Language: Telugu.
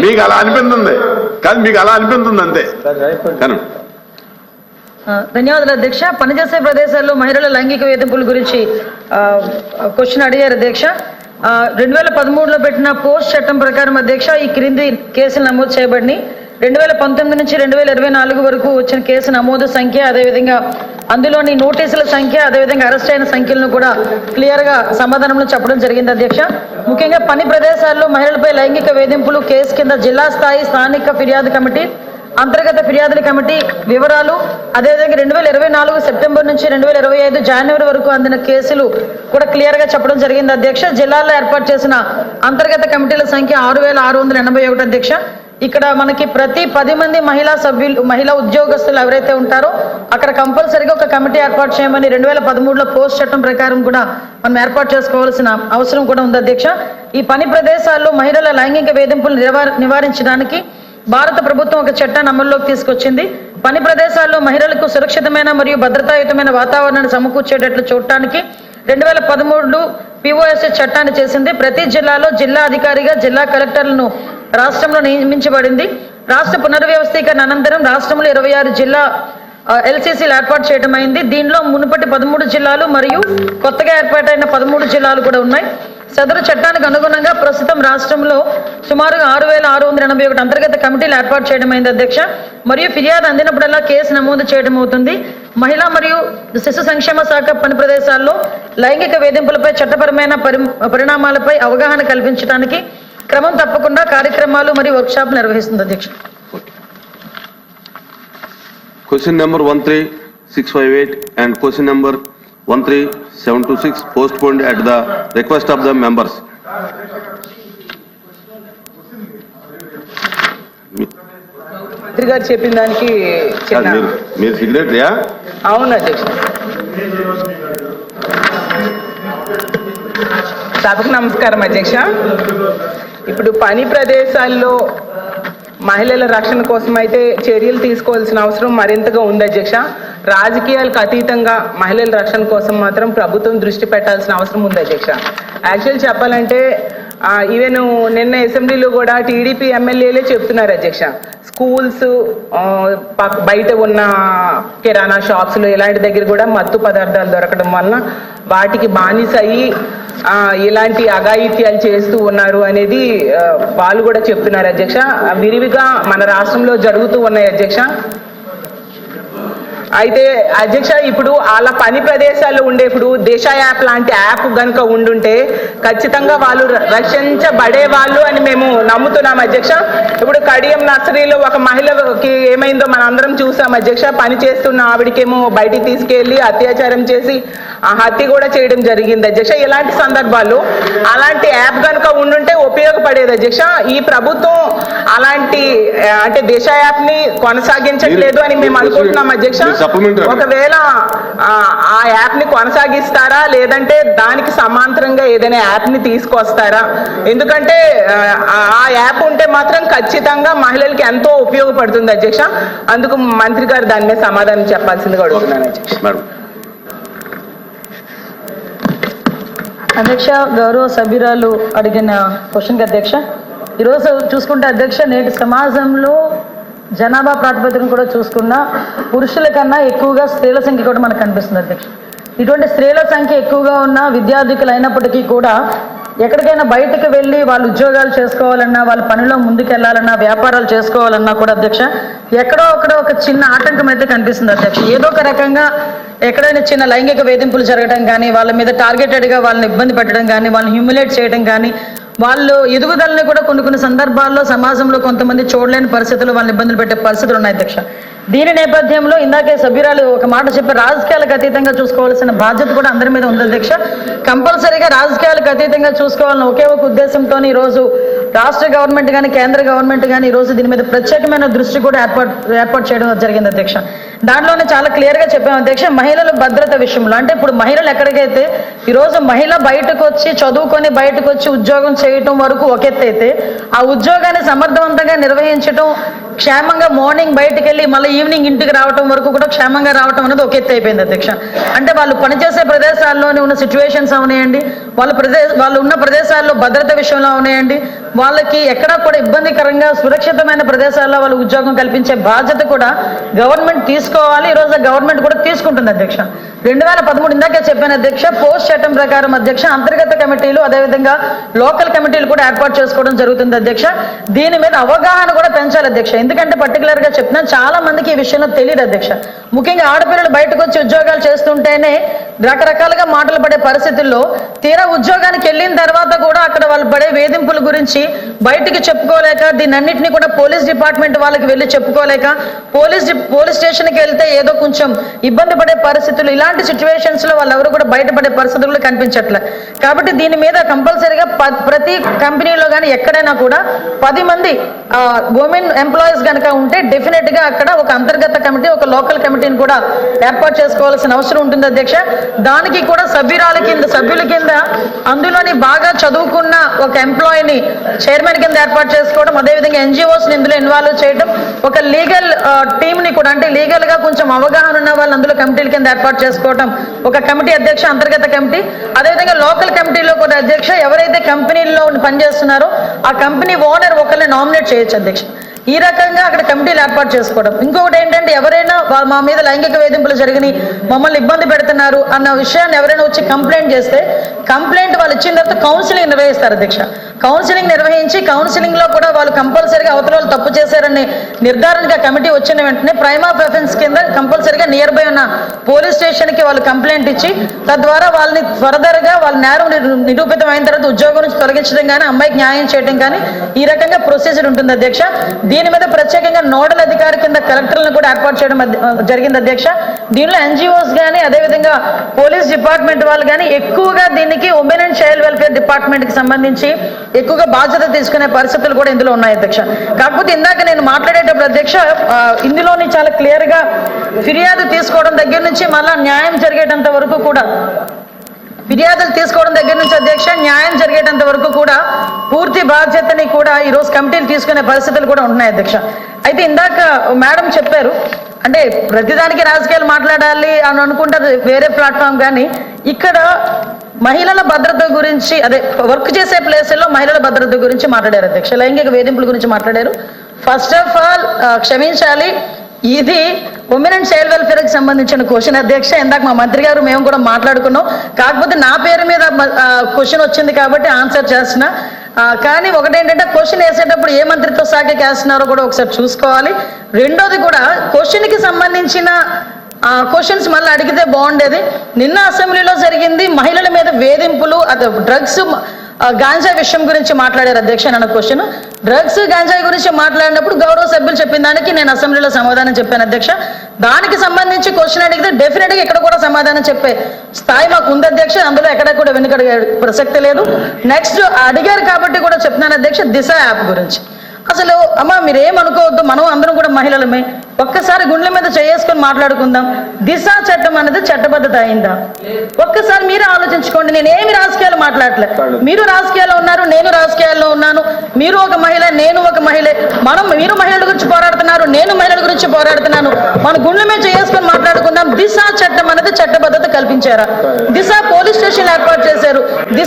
మీకు అలా అనిపిస్తుంది కాదు, మీకు అలా అనిపిస్తుంది అంతే. కానీ ధన్యవాదాలు అధ్యక్ష. పనిచేసే ప్రదేశాల్లో మహిళల లైంగిక వేధింపుల గురించి క్వశ్చన్ అడిగారు అధ్యక్ష. 2013లో పెట్టిన పోస్ట్ చట్టం ప్రకారం అధ్యక్ష ఈ క్రింది కేసులు నమోదు చేయబడినాయి. 2019 నుంచి 2024 వరకు వచ్చిన కేసు నమోదు సంఖ్య, అదేవిధంగా అందులోని నోటీసుల సంఖ్య, అదేవిధంగా అరెస్ట్ అయిన సంఖ్యలను కూడా క్లియర్గా సమాధానంలో చెప్పడం జరిగింది అధ్యక్ష. ముఖ్యంగా పని ప్రదేశాల్లో మహిళలపై లైంగిక వేధింపులు కేసు కింద జిల్లా స్థాయి స్థానిక ఫిర్యాదు కమిటీ, అంతర్గత ఫిర్యాదుల కమిటీ వివరాలు, అదేవిధంగా 2024 సెప్టెంబర్ నుంచి 2025 జనవరి వరకు అందిన కేసులు కూడా క్లియర్గా చెప్పడం జరిగింది అధ్యక్ష. జిల్లాల్లో ఏర్పాటు చేసిన అంతర్గత కమిటీల సంఖ్య 6681 అధ్యక్ష. ఇక్కడ మనకి ప్రతి 10 మంది మహిళా ఉద్యోగస్తులు ఎవరైతే ఉంటారో అక్కడ కంపల్సరీగా ఒక కమిటీ ఏర్పాటు చేయమని 2013లో పోస్ట్ చట్టం ప్రకారం కూడా మనం ఏర్పాటు చేసుకోవాల్సిన అవసరం కూడా ఉంది అధ్యక్ష. ఈ పని ప్రదేశాల్లో మహిళల లైంగిక వేధింపులు నివారించడానికి భారత ప్రభుత్వం ఒక చట్టాన్ని అమల్లోకి తీసుకొచ్చింది. పని ప్రదేశాల్లో మహిళలకు సురక్షితమైన మరియు భద్రతాయుతమైన వాతావరణాన్ని సమకూర్చేటట్లు చూడటానికి 2013 POSH చట్టాన్ని చేసింది. ప్రతి జిల్లాలో జిల్లా అధికారిగా జిల్లా కలెక్టర్లను రాష్ట్రంలో నియమించబడింది. రాష్ట్ర పునర్వ్యవస్థీకరణ అనంతరం రాష్ట్రంలో 26 జిల్లా LCCలు ఏర్పాటు చేయడం అయింది. దీనిలో మునుపటి 13 జిల్లాలు మరియు కొత్తగా ఏర్పాటైన 13 జిల్లాలు కూడా ఉన్నాయి. సదరు చట్టానికి అనుగుణంగా ప్రస్తుతం రాష్ట్రంలో సుమారుగా 6681 అంతర్గత కమిటీలు ఏర్పాటు చేయడం అయింది అధ్యక్ష. మరియు ఫిర్యాదు అందినప్పుడల్లా కేసు నమోదు చేయడం అవుతుంది. మహిళా మరియు శిశు సంక్షేమ శాఖ పని ప్రదేశాల్లో లైంగిక వేధింపులపై చట్టపరమైన పరిణామాలపై అవగాహన కల్పించడానికి క్రమం తప్పకుండా కార్యక్రమాలు మరియు వర్క్షాప్ నిర్వహిస్తుంది అధ్యక్ష. Question number 13658 and question number 13726 postponed at the request of the members. మంత్రి గారు చెప్పిన దానికి మీరు సిగ్నేటరీయా? అవును అధ్యక్ష. సభకు నమస్కారం అధ్యక్ష. ఇప్పుడు పని ప్రదేశాల్లో మహిళల రక్షణ కోసం అయితే చర్యలు తీసుకోవాల్సిన అవసరం మరింతగా ఉంది అధ్యక్ష. రాజకీయాలకు అతీతంగా మహిళల రక్షణ కోసం మాత్రం ప్రభుత్వం దృష్టి పెట్టాల్సిన అవసరం ఉంది అధ్యక్ష. యాక్చువల్ చెప్పాలంటే ఈవెన్ నిన్న అసెంబ్లీలో కూడా టీడీపీ ఎమ్మెల్యేలే చెప్తున్నారు అధ్యక్ష, స్కూల్స్ బయట ఉన్న కిరాణా షాప్స్లో ఇలాంటి దగ్గర కూడా మత్తు పదార్థాలు దొరకడం వలన వాటికి బానిస అయ్యి ఇలాంటి అఘాయిత్యాలు చేస్తూ ఉన్నారు అనేది వాళ్ళు కూడా చెప్తున్నారు అధ్యక్ష. విరివిగా మన రాష్ట్రంలో జరుగుతూ ఉన్నాయి అధ్యక్ష. అయితే అధ్యక్ష ఇప్పుడు అలా పని ప్రదేశాల్లో ఉండేప్పుడు దిశ యాప్ లాంటి యాప్ కనుక ఉండుంటే ఖచ్చితంగా వాళ్ళు రక్షించబడే వాళ్ళు అని మేము నమ్ముతున్నాం అధ్యక్ష. ఇప్పుడు కడియం నర్సరీలో ఒక మహిళకి ఏమైందో మనం అందరం చూసాం అధ్యక్ష. పని చేస్తున్న ఆవిడకేమో బయటికి తీసుకెళ్లి అత్యాచారం చేసి హత్య కూడా చేయడం జరిగింది అధ్యక్ష. ఇలాంటి సందర్భాల్లో అలాంటి యాప్ కనుక ఉండుంటే ఉపయోగపడేది అధ్యక్ష. ఈ ప్రభుత్వం అలాంటి అంటే దిశ యాప్ ని కొనసాగించట్లేదు అని మేము అనుకుంటున్నాం అధ్యక్ష. ఒకవేళ ఆ యాప్ ని కొనసాగిస్తారా లేదంటే దానికి సమాంతరంగా ఏదైనా యాప్ ని తీసుకొస్తారా? ఎందుకంటే ఆ యాప్ ఉంటే మాత్రం ఖచ్చితంగా మహిళలకి ఎంతో ఉపయోగపడుతుంది అధ్యక్ష. అందుకు మంత్రి గారు దాని మీద సమాధానం చెప్పాల్సిందిగా అడుగుతున్నాను అధ్యక్ష. అధ్యక్ష, గౌరవ సభ్యురాలు అడిగిన క్వశ్చన్కి అధ్యక్ష, ఈరోజు చూసుకుంటే అధ్యక్ష నేటి సమాజంలో జనాభా ప్రాతిపదికన కూడా చూసుకున్నా పురుషుల కన్నా ఎక్కువగా స్త్రీల సంఖ్య కూడా మనకు కనిపిస్తుంది అధ్యక్ష. ఇటువంటి స్త్రీల సంఖ్య ఎక్కువగా ఉన్న విద్యార్థికులు అయినప్పటికీ కూడా ఎక్కడికైనా బయటకు వెళ్ళి వాళ్ళు ఉద్యోగాలు చేసుకోవాలన్నా, వాళ్ళ పనిలో ముందుకెళ్లాలన్నా, వ్యాపారాలు చేసుకోవాలన్నా కూడా అధ్యక్ష ఎక్కడో ఒక చిన్న ఆటంకం అయితే కనిపిస్తుంది అధ్యక్ష. ఏదో ఒక రకంగా ఎక్కడైనా చిన్న లైంగిక వేధింపులు జరగడం కానీ, వాళ్ళ మీద టార్గెటెడ్గా వాళ్ళని ఇబ్బంది పెట్టడం కానీ, వాళ్ళని హ్యూమిలేట్ చేయడం కానీ, వాళ్ళు ఎదుగుదలని కూడా కొన్ని సందర్భాల్లో సమాజంలో కొంతమంది చూడలేని పరిస్థితులు వాళ్ళని ఇబ్బందులు పెట్టే పరిస్థితులు ఉన్నాయి అధ్యక్ష. దీని నేపథ్యంలో ఇందాకే సభ్యురాలు ఒక మాట చెప్పి రాజకీయాలకు అతీతంగా చూసుకోవాల్సిన బాధ్యత కూడా అందరి మీద ఉంది అధ్యక్ష. కంపల్సరీగా రాజకీయాలకు అతీతంగా చూసుకోవాలని ఒకే ఒక ఉద్దేశంతో ఈరోజు రాష్ట్ర గవర్నమెంట్ కానీ కేంద్ర గవర్నమెంట్ కానీ ఈరోజు దీని మీద ప్రత్యేకమైన దృష్టి కూడా ఏర్పాటు చేయడం జరిగింది అధ్యక్ష. దాంట్లోనే చాలా క్లియర్గా చెప్పాము అధ్యక్ష, మహిళల భద్రత విషయంలో అంటే ఇప్పుడు మహిళలు ఎక్కడికైతే ఈరోజు మహిళ బయటకు వచ్చి చదువుకొని బయటకు వచ్చి ఉద్యోగం చేయటం వరకు ఒక ఎత్తు అయితే, ఆ ఉద్యోగాన్ని సమర్థవంతంగా నిర్వహించడం, క్షేమంగా మార్నింగ్ బయటకు వెళ్ళి మళ్ళీ ఈవినింగ్ ఇంటికి రావడం వరకు కూడా క్షేమంగా రావడం అనేది ఒక ఎత్తు అయిపోయింది అధ్యక్ష. అంటే వాళ్ళు పనిచేసే ప్రదేశాల్లోనే ఉన్న సిచ్యువేషన్స్ అవనాయండి, వాళ్ళు ఉన్న ప్రదేశాల్లో భద్రత విషయంలో ఉన్నాయండి, వాళ్ళకి ఎక్కడా కూడా ఇబ్బందికరంగా సురక్షితమైన ప్రదేశాల్లో వాళ్ళు ఉద్యోగం కల్పించే బాధ్యత కూడా గవర్నమెంట్ తీసుకోవాలి. ఈరోజు గవర్నమెంట్ కూడా తీసుకుంటుంది అధ్యక్ష. 2013 ఇందాకే చెప్పాను అధ్యక్ష, పోస్ట్ చట్టం ప్రకారం అధ్యక్ష అంతర్గత కమిటీలు అదేవిధంగా లోకల్ కమిటీలు కూడా ఏర్పాటు చేసుకోవడం జరుగుతుంది అధ్యక్ష. దీని మీద అవగాహన కూడా పెంచాలి అధ్యక్ష. ఎందుకంటే పర్టికులర్ గా చెప్పినా చాలా మందికి ఈ విషయంలో తెలియదు అధ్యక్ష. ముఖ్యంగా ఆడపిల్లలు బయటకు వచ్చి ఉద్యోగాలు చేస్తుంటేనే రకరకాలుగా మాటలు పడే పరిస్థితుల్లో తీరా ఉద్యోగానికి వెళ్ళిన తర్వాత కూడా అక్కడ వాళ్ళు పడే వేధింపుల గురించి బయటికి చెప్పుకోలేక, దీన్నన్నింటినీ కూడా పోలీస్ డిపార్ట్మెంట్ వాళ్ళకి వెళ్ళి చెప్పుకోలేక, పోలీస్ స్టేషన్కి వెళ్తే ఏదో కొంచెం ఇబ్బంది పడే పరిస్థితులు, ఇలాంటి సిచ్యువేషన్స్ లో వాళ్ళెవరు కూడా బయటపడే పరిస్థితులు కనిపించట్లే. కాబట్టి దీని మీద కంపల్సరీగా ప్రతి కంపెనీలో కానీ ఎక్కడైనా కూడా 10 మంది ఉమెన్ ఎంప్లాయీస్ కనుక ఉంటే డెఫినెట్ గా అక్కడ ఒక అంతర్గత కమిటీ, ఒక లోకల్ కమిటీని కూడా ఏర్పాటు చేసుకోవాల్సిన అవసరం ఉంటుంది అధ్యక్ష. దానికి కూడా సభ్యుల కింద అందులోని బాగా చదువుకున్న ఒక ఎంప్లాయీని చైర్మన్ కింద ఏర్పాటు చేసుకోవడం, అదేవిధంగా ఎన్జిఓస్ ఇందులో ఇన్వాల్వ్ చేయడం, ఒక లీగల్ టీమ్ ని కూడా అంటే లీగల్ గా కొంచెం అవగాహన ఉన్న వాళ్ళు అందులో కమిటీల కింద ఏర్పాటు చేసుకోవడం, ఒక కమిటీ అధ్యక్ష అంతర్గత కమిటీ, అదేవిధంగా లోకల్ కమిటీలో కూడా అధ్యక్ష ఎవరైతే కంపెనీల్లో పనిచేస్తున్నారో ఆ కంపెనీ ఓనర్ ఒకరిని నామినేట్ చేయొచ్చు అధ్యక్ష. ఈ రకంగా అక్కడ కమిటీలు ఏర్పాటు చేసుకోవడం. ఇంకొకటి ఏంటంటే ఎవరైనా మా మీద లైంగిక వేధింపులు జరిగినాయి, మమ్మల్ని ఇబ్బంది పెడుతున్నారు అన్న విషయాన్ని ఎవరైనా వచ్చి కంప్లైంట్ చేస్తే కంప్లైంట్ వాళ్ళు ఇచ్చిన తర్వాత కౌన్సిలింగ్ నిర్వహిస్తారు అధ్యక్ష. కౌన్సిలింగ్ నిర్వహించి కౌన్సిలింగ్ లో కూడా వాళ్ళు కంపల్సరీగా అవతల వాళ్ళు తప్పు చేశారని నిర్ధారణగా కమిటీ వచ్చిన వెంటనే ప్రైమ్ ఆఫ్ అఫెన్స్ కింద కంపల్సరీగా నియర్ బై ఉన్న పోలీస్ స్టేషన్ కి వాళ్ళు కంప్లైంట్ ఇచ్చి తద్వారా వాళ్ళని ఫర్దర్ గా వాళ్ళ నేరం నిరూపితం అయిన తర్వాత ఉద్యోగం నుంచి తొలగించడం కానీ, అమ్మాయికి న్యాయం చేయడం కానీ ఈ రకంగా ప్రొసీజర్ ఉంటుంది అధ్యక్ష. దీని మీద ప్రత్యేకంగా నోడల్ అధికారి కింద కలెక్టర్లను కూడా ఏర్పాటు చేయడం జరిగింది అధ్యక్ష. దీనిలో ఎన్జిఓస్ కానీ అదేవిధంగా పోలీస్ డిపార్ట్మెంట్ వాళ్ళు కానీ ఎక్కువగా దీనికి women and child welfare department కి సంబంధించి ఎక్కువగా బాధ్యత తీసుకునే పరిస్థితులు కూడా ఇందులో ఉన్నాయి అధ్యక్ష. కాకపోతే ఇందాక నేను మాట్లాడేటప్పుడు అధ్యక్ష ఇందులోని చాలా క్లియర్ గా ఫిర్యాదు తీసుకోవడం దగ్గర నుంచి మళ్ళా న్యాయం జరిగేటంత వరకు కూడా ఫిర్యాదులు తీసుకోవడం దగ్గర నుంచి అధ్యక్ష న్యాయం జరిగేటంత వరకు కూడా పూర్తి బాధ్యతని కూడా ఈరోజు కమిటీలు తీసుకునే పరిస్థితులు కూడా ఉన్నాయి అధ్యక్ష. అయితే ఇందాక మేడం చెప్పారు అంటే ప్రతిదానికి రాజకీయాలు మాట్లాడాలి అని అనుకుంటారు వేరే ప్లాట్ఫామ్, కానీ ఇక్కడ మహిళల భద్రత గురించి అదే వర్క్ చేసే ప్లేసుల్లో మహిళల భద్రత గురించి మాట్లాడారు అధ్యక్ష. లైంగిక వేధింపుల గురించి మాట్లాడారు. ఫస్ట్ ఆఫ్ ఆల్ క్షమించాలి, ఇది ఉమెన్ అండ్ చైల్డ్ వెల్ఫేర్ కి సంబంధించిన క్వశ్చన్ అధ్యక్ష. ఇందాక మా మంత్రి గారు మేము కూడా మాట్లాడుకున్నాం, కాకపోతే నా పేరు మీద క్వశ్చన్ వచ్చింది కాబట్టి ఆన్సర్ చేస్తున్నా. కానీ ఒకటేంటంటే క్వశ్చన్ వేసేటప్పుడు ఏ మంత్రిత్వ శాఖకి వేస్తున్నారో కూడా ఒకసారి చూసుకోవాలి. రెండోది కూడా క్వశ్చన్ కి సంబంధించిన క్వశ్చన్స్ మళ్ళీ అడిగితే బాగుండేది. నిన్న అసెంబ్లీలో జరిగింది మహిళల మీద వేధింపులు, డ్రగ్స్ గాంజా విషయం గురించి మాట్లాడారు అధ్యక్ష. నన్ను క్వశ్చన్ డ్రగ్స్ గాంజాయి గురించి మాట్లాడినప్పుడు గౌరవ సభ్యులు చెప్పిన దానికి నేను అసెంబ్లీలో సమాధానం చెప్పాను అధ్యక్ష. దానికి సంబంధించి క్వశ్చన్ అడిగితే డెఫినెట్ గా ఇక్కడ కూడా సమాధానం చెప్పే స్థాయి మాకు ఉంది అధ్యక్ష. అందులో ఎక్కడ కూడా వెనుకడే ప్రసక్తి లేదు. నెక్స్ట్ అడిగారు కాబట్టి కూడా చెప్తున్నాను అధ్యక్ష, దిశ యాప్ గురించి. అసలు అమ్మ మీరేమనుకోవద్దు, మనం అందరం కూడా మహిళలమే, ఒక్కసారి గుండెల మీద చేసుకొని మాట్లాడుకుందాం. దిశ చట్టం అనేది చట్టబద్ధత అయిందా ఒక్కసారి మీరు ఆలోచించుకోండి. నేనేమి రాజకీయాలు మాట్లాడలే, మీరు రాజకీయాల్లో ఉన్నారు, నేను రాజకీయాల్లో ఉన్నాను, మీరు ఒక మహిళ నేను ఒక మహిళ, మీరు మహిళల గురించి పోరాడుతున్నారు, నేను మహిళల గురించి పోరాడుతున్నాను, మన గుండెల మీద చేసుకొని మాట్లాడుకుందాం. దిశ చట్టం అనేది చట్టబద్ధత కల్పించారా? దిశ పోలీస్ స్టేషన్ ఏర్పాటు చేశారు, దిశ